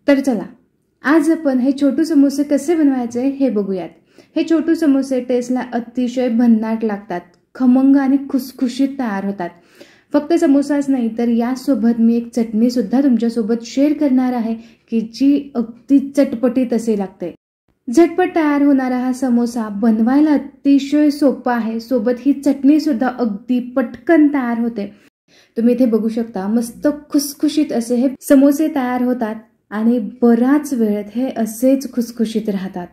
तर चला आज आपण हे छोटू समोसे कसे बनवायचे हे बघूयात। हे छोटू समोसे टेस्टला अतिशय भन्नाट लागतात, खमंग आणि खुसखुशीत तयार होतात। फक्त समोसाच नाही तर यासोबत मी एक चटणी सुद्धा तुमच्यासोबत शेअर करणार आहे की जी अगदी चटपटीत असे लागते। झटपट तयार होणारा हा समोसा बनवायला अतिशय सोपा आहे, सोबत ही चटणी सुद्धा अगदी पटकन तयार होते। तुम्ही इथे बघू शकता मस्त खुसखुशीत असे हे समोसे तयार होतात आणि बराच वेळ हे असेच खुसखुशीत राहतात।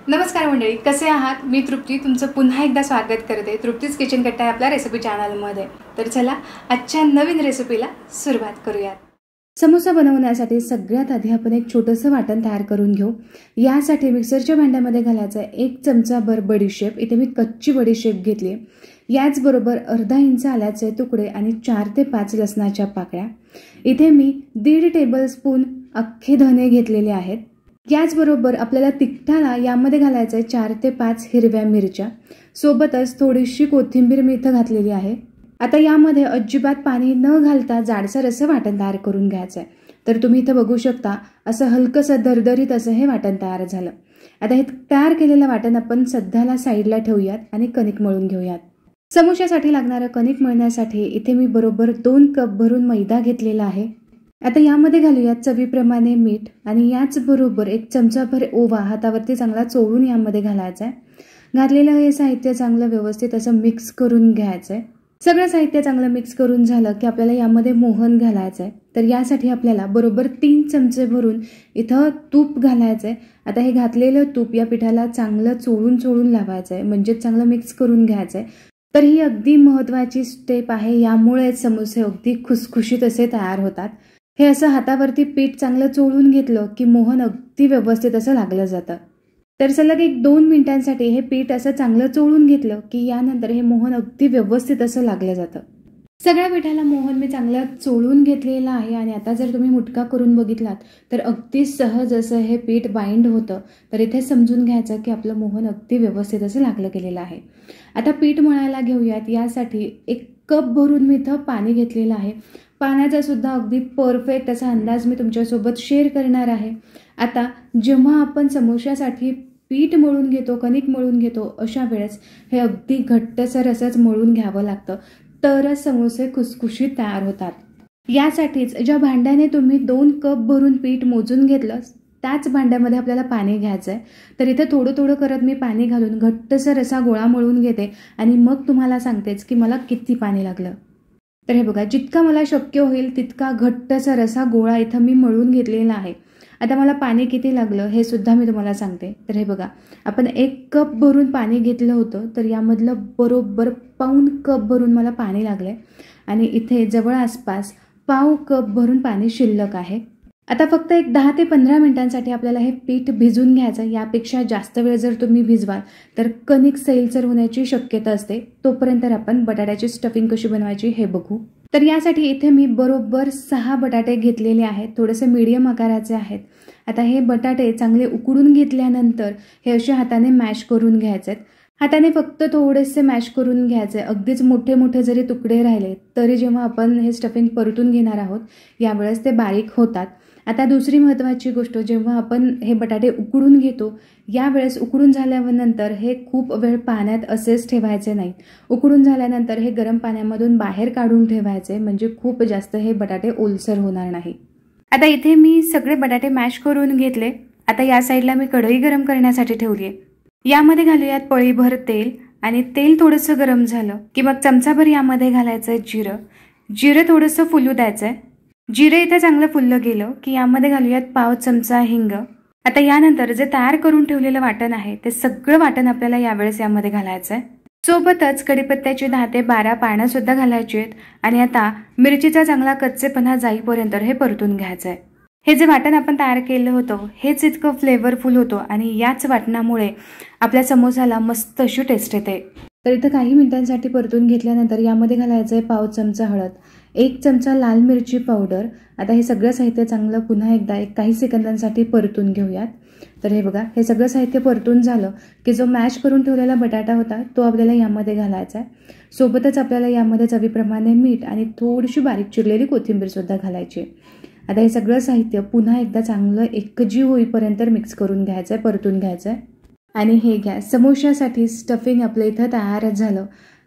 नमस्कार मंडळी, कसे आहात? मी तृप्ती तुमचं पुन्हा एकदा स्वागत करते तृप्तीज किचन कट्टा आपल्या रेसिपी चॅनलमध्ये। तर चला आजच्या नवीन रेसिपीला सुरुवात करूयात। समोसा बनवण्यासाठी सगळ्यात आधी आपण एक छोटंसं वाटण तयार करून घेऊ। यासाठी मिक्सरच्या भांड्यामध्ये घालायचं 1 चमचाभर बडीशेप, इथे मी कच्ची बडीशेप घेतली। याचबरोबर अर्धा इंच आल्याचे तुकडे आणि 4 ते 5 लसणाच्या पाकळ्या। इथे मी 1.5 टेबलस्पून अख्खे धने घेतलेले आहेत। याचबरोबर आपल्याला तिखटाला यामध्ये घालायचं 4 ते 5 हिरव्या मिरच्या, सोबतच थोडीशी कोथिंबीर मी इथं घातलेली आहे। आता यामध्ये अजिबात पाणी न घालता जाडसर असं वाटण तयार करून घ्यायचं आहे। तर तुम्ही इथं बघू शकता असं हलकसं दरदरीत असं हे वाटण तयार झालं। आता हे तयार केलेलं वाटण आपण सध्याला साईडला ठेवूयात आणि कणिक मळून घेऊयात। समोशासाठी लागणारं कणिक मळण्यासाठी इथे मी बरोबर 2 कप भरून मैदा घेतलेला आहे। आता यामध्ये घालूयात चवीप्रमाणे मीठ आणि याचबरोबर 1 चमचाभर ओवा हातावरती चांगला चोळून यामध्ये घालायचा आहे। घातलेलं हे साहित्य चांगलं व्यवस्थित असं मिक्स करून घ्यायचं आहे। सगळं साहित्य चांगलं मिक्स करून झालं की आपल्याला यामध्ये मोहन घालायचं आहे। तर यासाठी आपल्याला बरोबर 3 चमचे भरून इथं तूप घालायचं आहे। आता हे घातलेलं तूप या पिठाला चांगलं चोळून लावायचं आहे, म्हणजे चांगलं मिक्स करून घ्यायचं आहे। तर ही अगदी महत्त्वाची स्टेप आहे, यामुळे समोसे अगदी खुसखुशीत असे तयार होतात। हे असं हातावरती पीठ चांगलं चोळून घेतलं की मोहन अगदी व्यवस्थित असं लागलं जातं। तर सलग 1-2 मिनिटांसाठी हे पीठ असं चांगलं चोळून घेतलं की यानंतर हे मोहन अगदी व्यवस्थित असं लागलं जातं। सगळ्या पिठाला मोहन मी चांगलं चोळून घेतलेलं आहे आणि आता जर तुम्ही मुटका करून बघितलात तर अगदी सहज असं हे पीठ बाइंड होतं। तर इथे समजून घ्यायचं की आपलं मोहन अगदी व्यवस्थित असं लागलं गेलेलं आहे। आता पीठ मळायला घेऊयात। यासाठी 1 कप भरून मी इथं पाणी घेतलेलं आहे। पाण्याचा सुद्धा अगदी परफेक्ट असा अंदाज मी तुमच्यासोबत शेअर करणार आहे। आता जेव्हा आपण समोशासाठी पीठ मळून घेतो, कणिक मळून घेतो, अशा वेळेस हे अगदी घट्टसर असंच मळून घ्यावं लागतं, तरच समोसे खुसखुशीत तयार होतात। यासाठीच ज्या भांड्याने तुम्ही 2 कप भरून पीठ मोजून घेतलं त्याच भांड्यामध्ये आपल्याला पाणी घ्यायचं आहे। तर इथे थोडं थोडं करत मी पाणी घालून घट्टसर असा गोळा मळून घेते आणि मग तुम्हाला सांगतेच की मला किती पाणी लागलं। तर हे बघा, जितका मला शक्य होईल तितका घट्टसर असा गोळा इथं मी मळून घेतलेला आहे। आता मला पाणी किती लागलं हे सुद्धा मी तुम्हाला सांगते। तर हे बघा, आपण 1 कप भरून पाणी घेतलं होतं, तर यामधलं बरोबर पाऊण कप भरून मला पाणी लागलंय आणि इथे जवळ आसपास पाव कप भरून पाणी शिल्लक आहे। आता फक्त 10 ते 15 मिनिटांसाठी आपल्याला हे पीठ भिजून घ्यायचं। यापेक्षा जास्त वेळ जर तुम्ही भिजवाल तर कणिक सैलसर होण्याची शक्यता असते। तोपर्यंत आपण बटाट्याची स्टफिंग कशी बनवायची हे बघू। तर यासाठी इथे मी बरोबर 6 बटाटे घेतलेले आहेत, थोडेसे मीडियम आकाराचे आहेत। आता हे बटाटे चांगले उकडून घेतल्यानंतर हे अशा हाताने मॅश करून घ्यायचे। हाताने फक्त थोडेसे मॅश करून घ्यायचे, अगदीच मोठे मोठे जरी तुकडे राहिले तरी जेव्हा आपण हे स्टफिंग परतून घेणार आहोत यावेळेस ते बारीक होतात। आता दुसरी महत्त्वाची गोष्ट, जेव्हा आपण हे बटाटे उकडून घेतो यावेळेस उकडून झाल्यानंतर हे खूप वेळ पाण्यात असेच ठेवायचे नाही। उकडून झाल्यानंतर हे गरम पाण्यामधून बाहेर काढून ठेवायचे, म्हणजे खूप जास्त हे बटाटे ओलसर होणार नाही। आता इथे मी सगळे बटाटे मॅश करून घेतले। आता या साईडला मी कढई गरम करण्यासाठी ठेवली आहे। यामध्ये घालूयात पळीभर तेल आणि तेल थोडंसं गरम झालं की मग चमचाभर यामध्ये घालायचं जिरं। जिरं थोडंसं फुलू द्यायचं। जिरं इथे चांगलं फुललं गेलं की यामध्ये घालूयात पाव चमचा हिंग। आता यानंतर जे तयार करून ठेवलेलं वाटण आहे ते सगळं वाटण आपल्याला यावेळेस यामध्ये घालायचं आहे। सोबतच कढीपत्त्याची 10 ते 12 पानं सुद्धा घालायची आहेत आणि आता मिरचीचा चांगला कच्चेपणा जाईपर्यंत हे परतून घ्यायचं आहे। हे जे वाटण आपण तयार केलं होतं हेच इतकं फ्लेवरफुल होतं आणि याच वाटणामुळे आपल्या समोसाला मस्त अशी टेस्ट येते। तर इथं काही मिनिटांसाठी परतून घेतल्यानंतर यामध्ये घालायचं आहे पाव चमचा हळद, 1 चमचा लाल मिरची पावडर। आता हे सगळं साहित्य चांगलं पुन्हा एकदा काही सेकंदांसाठी परतून घेऊयात। तर हे बघा, हे सगळं साहित्य परतून झालं की जो मॅश करून ठेवलेला बटाटा होता तो आपल्याला यामध्ये घालायचा आहे। सोबतच आपल्याला यामध्ये चवीप्रमाणे मीठ आणि थोडीशी बारीक चिरलेली कोथिंबीर सुद्धा घालायची। आता हे सगळं साहित्य पुन्हा एकदा चांगलं एकजीव होईपर्यंत मिक्स करून घ्यायचं आहे, परतून घ्यायचं आहे. आणि हे घ्या, समोशासाठी स्टफिंग आपलं इथं तयारच झालं.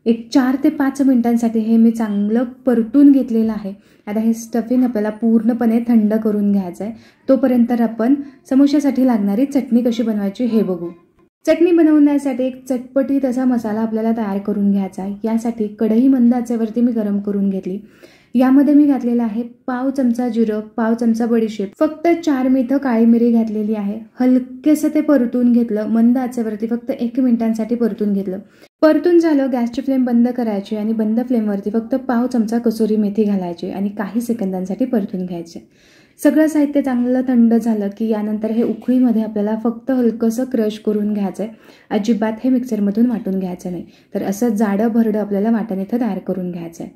एक 4 ते 5 मिनिटांसाठी हे मी चांगलं परतून घेतलेलं आहे. आता हे स्टफिंग आपल्याला पूर्णपणे थंड करून घ्यायचं आहे. तोपर्यंत आपण समोशासाठी लागणारी चटणी कशी बनवायची हे बघू. चटणी बनवण्यासाठी एक चटपटीत असा मसाला आपल्याला तयार करून घ्यायचा आहे. यासाठी कढई मंद आचेवरती मी गरम करून घेतली. यामध्ये मी घातलेलं आहे पाव चमचा जिरं, पाव चमचा बडीशेप, फक्त 4 मी इथं काळी मिरी घातलेली आहे. हलकेसं ते परतून घेतलं मंद आचेवरती, फक्त 1 मिनिटांसाठी परतून घेतलं. परतून झालं, गॅसची फ्लेम बंद करायची आणि बंद फ्लेमवरती फक्त पाव चमचा कसुरी मेथी घालायची आणि काही सेकंदांसाठी परतून घ्यायचे. सगळं साहित्य चांगलं थंड झालं की यानंतर हे उकळीमध्ये आपल्याला फक्त हलकंसं क्रश करून घ्यायचं आहे. अजिबात हे मिक्सरमधून वाटून घ्यायचं नाही. तर असं जाडं भरडं आपल्याला वाटण इथं तयार करून घ्यायचं आहे.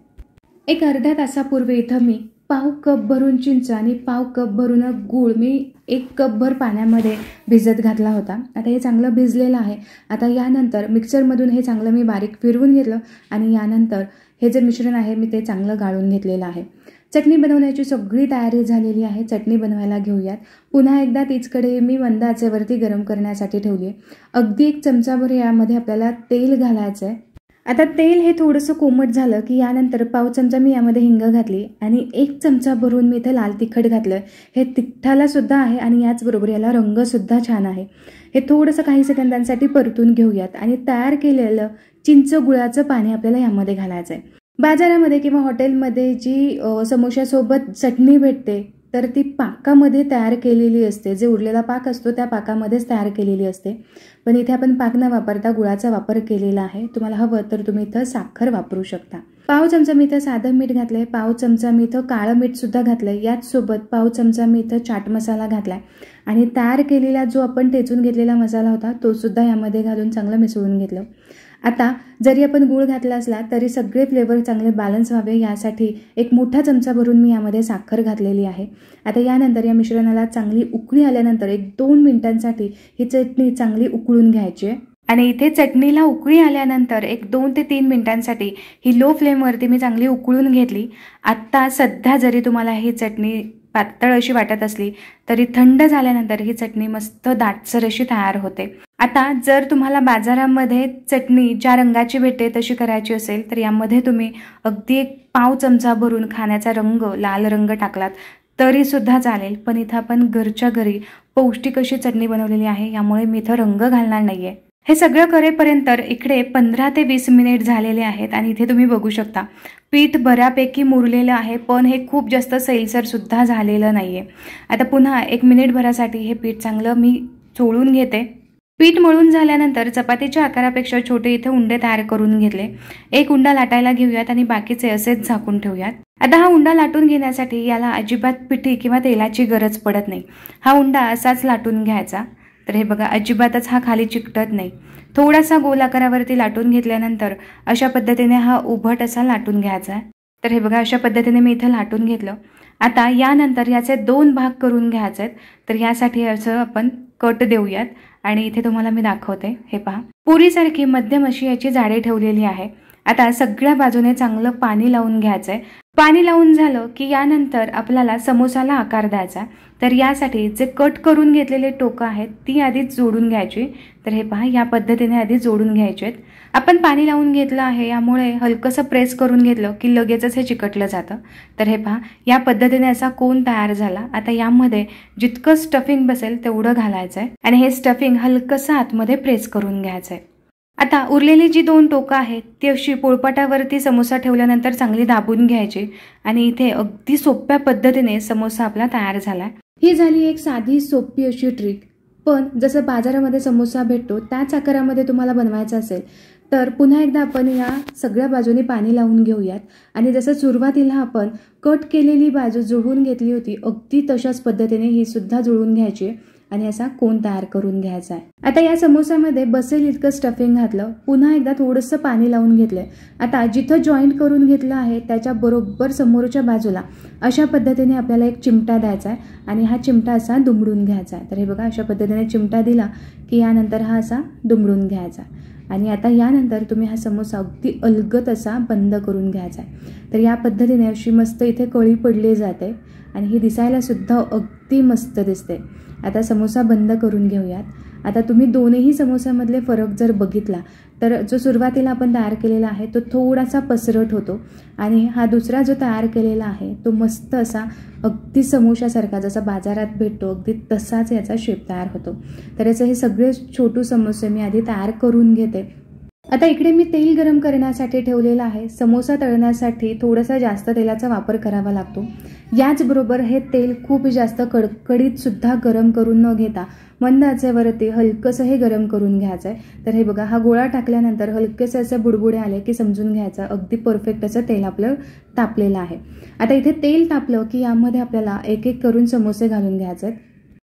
एक अर्ध्या तासापूर्वी इथं मी पाव कप भरून चिंच आणि पाव कप भरून गूळ मी 1 कपभर पाण्यामध्ये भिजत घातला होता. आता हे चांगलं भिजलेलं आहे. आता यानंतर मिक्सरमधून हे चांगलं मी बारीक फिरवून घेतलं आणि यानंतर हे जे मिश्रण आहे मी ते चांगलं गाळून घेतलेलं आहे. चटणी बनवण्याची सगळी तयारी झालेली आहे. चटणी बनवायला घेऊयात. पुन्हा एकदा तीच कढई मी मंद आचेवरती गरम करण्यासाठी ठेवली आहे. अगदी 1 चमचाभर यामध्ये आपल्याला तेल घालायचं आहे. आता तेल हे थोडंसं कोमट झालं की यानंतर पाव चमचा मी यामध्ये हिंग घातली आणि 1 चमचा भरून मी इथं लाल तिखट घातलं. हे तिखटाला सुद्धा आहे आणि याचबरोबर याला रंगसुद्धा छान आहे. हे थोडंसं काही सेकंदांसाठी परतून घेऊयात आणि तयार केलेलं चिंच गुळाचं पाणी आपल्याला यामध्ये घालायचं आहे. बाजारामध्ये किंवा हॉटेलमध्ये जी समोशासोबत चटणी भेटते तर ती पाकामध्ये तयार केलेली असते. जे उरलेला पाक असतो त्या पाकामध्येच तयार केलेली असते. पण इथे आपण पाक न वापरता गुळाचा वापर केलेला आहे. तुम्हाला हवं तर तुम्ही इथं साखर वापरू शकता. पाव चमचा मी इथं साधं मीठ घातलंय, पाव चमचा मी इथं काळं मीठ सुद्धा घातलंय. याच सोबत पाव चमचा मी इथं चाट मसाला घातलाय आणि तयार केलेला जो आपण ठेचून घेतलेला मसाला होता तो सुद्धा यामध्ये घालून चांगलं मिसळून घेतलं. आता जरी आपण गूळ घातला असला तरी सगळे फ्लेवर चांगले बॅलन्स व्हावे यासाठी 1 मोठा चमचा भरून मी यामध्ये साखर घातलेली आहे. आता यानंतर या मिश्रणाला चांगली उकळी आल्यानंतर 1-2 मिनिटांसाठी ही चटणी चांगली उकळून घ्यायची आहे. आणि इथे चटणीला उकळी आल्यानंतर 1-2 ते 3 मिनिटांसाठी ही लो फ्लेमवरती मी चांगली उकळून घेतली. आत्ता सध्या जरी तुम्हाला ही चटणी पातळ अशी वाटत असली तरी थंड झाल्यानंतर ही चटणी मस्त दाटसर अशी तयार होते. आता जर तुम्हाला बाजारामध्ये चटणी ज्या रंगाची भेटते तशी करायची असेल तर यामध्ये तुम्ही अगदी 1 पाव चमचा भरून खाण्याचा रंग लाल रंग टाकलात तरी सुद्धा चालेल. पण इथं आपण घरच्या घरी पौष्टिक अशी चटणी बनवलेली आहे यामुळे मी इथं रंग घालणार नाहीये. हे सगळं करेपर्यंत इकडे 15 ते 20 मिनिट झालेले आहेत आणि इथे तुम्ही बघू शकता पीठ बऱ्यापैकी मुरलेलं आहे पण हे खूप जास्त सैलसर सुद्धा झालेलं नाहीये. आता पुन्हा 1 मिनिटभरासाठी हे पीठ चांगलं मी चोळून घेते. पीठ मळून झाल्यानंतर चपातीच्या आकारापेक्षा छोटे इथे उंडे तयार करून घेतले. 1 उंडा लाटायला घेऊयात आणि बाकीचे असेच झाकून ठेवूयात. आता हा उंडा लाटून घेण्यासाठी याला अजिबात पिठी किंवा तेलाची गरज पडत नाही. हा उंडा असाच लाटून घ्यायचा. तर हे बघा अजिबातच हा खाली चिकटत नाही. थोडासा गोल आकारावरती लाटून घेतल्यानंतर अशा पद्धतीने हा उभट असा लाटून घ्यायचा. तर हे बघा अशा पद्धतीने मी इथं लाटून घेतलं. आता यानंतर याचे 2 भाग करून घ्यायचे आहेत. तर यासाठी असं आपण कट देऊयात आणि इथे तुम्हाला मी दाखवते. हे पहा पुरीसारखी मध्यम अशी याची जाडी ठेवलेली आहे. आता सगळ्या बाजूने चांगलं पाणी लावून घ्यायचंय. पाणी लावून झालं की यानंतर आपल्याला समोसाला आकार द्यायचा. तर यासाठी जे कट करून घेतलेले टोकं आहेत ती आधीच जोडून घ्यायची. तर हे पहा या पद्धतीने आधी जोडून घ्यायचे आहेत. आपण पाणी लावून घेतलं आहे यामुळे हलकंसं प्रेस करून घेतलं की लगेचच हे चिकटलं जातं. तर हे पहा या पद्धतीने असा कोन तयार झाला. आता यामध्ये जितकं स्टफिंग बसेल तेवढं घालायचं आहे आणि हे स्टफिंग हलकंसं आतमध्ये प्रेस करून घ्यायचं आहे. आता उरलेली जी 2 टोकं आहेत ती अशी पोळपाटावरती समोसा ठेवल्यानंतर चांगली दाबून घ्यायची आणि इथे अगदी सोप्या पद्धतीने समोसा आपला तयार झाला. ही झाली एक साधी सोपी अशी ट्रिक. पण जसं बाजारामध्ये समोसा भेटतो त्याच आकारामध्ये तुम्हाला बनवायचा असेल तर पुन्हा एकदा आपण या सगळ्या बाजूने पाणी लावून घेऊयात आणि जसं सुरुवातीला आपण कट केलेली बाजू जुळवून घेतली होती अगदी तशाच पद्धतीने ही सुद्धा जुळवून घ्यायची आणि असा कोन तयार करून घ्यायचा आहे. आता या समोसामध्ये बसेल इतकं स्टफिंग घातलं. पुन्हा एकदा थोडंसं पाणी लावून घेतलंय. आता जिथं जॉईंट करून घेतलं आहे त्याच्या बरोबर समोरच्या बाजूला अशा पद्धतीने आपल्याला एक चिमटा द्यायचा आहे आणि हा चिमटा असा दुमडून घ्यायचा आहे. तर हे बघा अशा पद्धतीने चिमटा दिला की यानंतर हा असा दुमडून घ्यायचा आणि आता यानंतर तुम्ही हा समोसा अगदी अलगद असा बंद करून घ्यायचा आहे। तर या पद्धतीने अशी मस्त इथे कळी पडली जाते आणि ही दिसायला सुद्धा अगदी मस्त दिसते। आता समोसा बंद करून घेऊयात। आता तुम्ही दोन्ही समोस्यामधले फरक जर बघितला तर जो सुरुवातीला आपण तयार केलेला आहे तो थोडासा पसरट होतो आणि हा दुसरा जो तयार केलेला आहे तो मस्त असा अगदी समोशासारखा जसा बाजारात भेटतो अगदी तसाच याचा शेप तयार होतो। तर याचे हे सगळे छोटू समोसे मी आधी तयार करून घेते। आता इकडे मी तेल गरम करण्यासाठी ठेवलेलं आहे। समोसा तळण्यासाठी थोडासा जास्त तेलाचा वापर करावा लागतो। याचबरोबर हे तेल खूप जास्त कडकडीत सुद्धा गरम करून न घेता मंद आचेवरती हलकंसं हे गरम करून घ्यायचं आहे। तर हे बघा, हा गोळा टाकल्यानंतर हलकेसे असे बुडबुडे आले की समजून घ्यायचं अगदी परफेक्ट असं तेल आपलं तापलेलं आहे। आता इथे तेल तापलं की यामध्ये आपल्याला एक एक करून समोसे घालून घ्यायचे आहेत।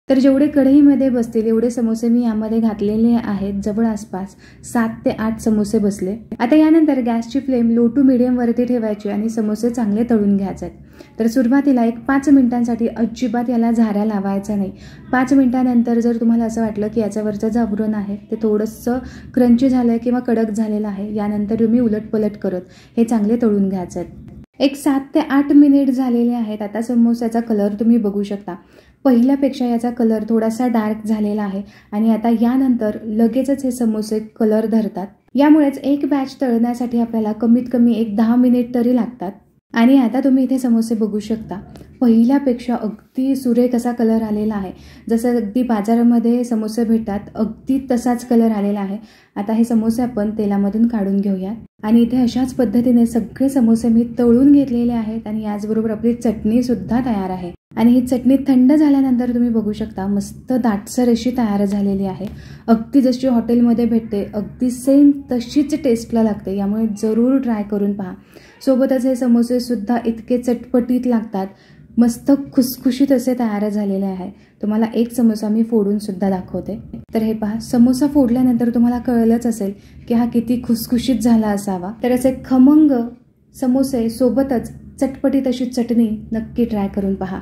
तर जेवढे कढईमध्ये बसतील एवढे समोसे मी यामध्ये घातलेले आहेत। जवळ आसपास 7 ते 8 समोसे बसले। आता यानंतर गॅसची फ्लेम लो टू मीडियम वरती ठेवायची आणि समोसे चांगले तळून घ्यायचे आहेत। तर सुरुवातीला एक 5 मिनिटांसाठी अजिबात याला झाऱ्या लावायचा नाही। 5 मिनिटांनंतर जर तुम्हाला असं वाटलं की याच्यावरचं जे आवरण आहे ते थोडंसं क्रंची झालंय किंवा कडक झालेलं आहे, यानंतर तुम्ही उलटपलट करत हे चांगले तळून घ्यायचे आहेत। एक 7 ते 8 मिनिट झालेले आहेत। आता समोस्याचा कलर तुम्ही बघू शकता, पहिल्यापेक्षा याचा कलर थोडासा डार्क झालेला आहे आणि आता यानंतर लगेचच हे समोसे कलर धरतात। यामुळेच एक बॅच तळण्यासाठी आपल्याला कमीत कमी एक 10 मिनिट तरी लागतात। आणि आता तुम्ही इथे समोसे बघू शकता, पहिल्यापेक्षा अगदी सुरेख असा कलर आलेला आहे। जसं अगदी बाजारामध्ये समोसे भेटतात अगदी तसाच कलर आलेला आहे। आता हे समोसे आपण तेलामधून काढून घेऊया आणि इथे अशाच पद्धतीने सगळे समोसे मी तळून घेतलेले आहेत आणि याचबरोबर आपली चटणी सुद्धा तयार आहे। आणि ही चटणी थंड झाल्यानंतर तुम्ही बघू शकता मस्त दाटसर अशी तयार झालेली आहे। अगदी जशी हॉटेलमध्ये भेटते अगदी सेम तशीच टेस्टला लागते, यामुळे जरूर ट्राय करून पहा। सोबतच हे समोसे सुद्धा इतके चटपटीत लागतात, मस्त खुसखुशीत असे तयार झालेले आहे। तुम्हाला एक समोसा मी फोडून सुद्धा दाखवते। तर हे पहा, समोसा फोडल्यानंतर तुम्हाला कळलंच असेल की हा किती खुसखुशीत झाला असावा। तर असे खमंग समोसे सोबतच चटपटीत अशी चटणी नक्की ट्राय करून पहा।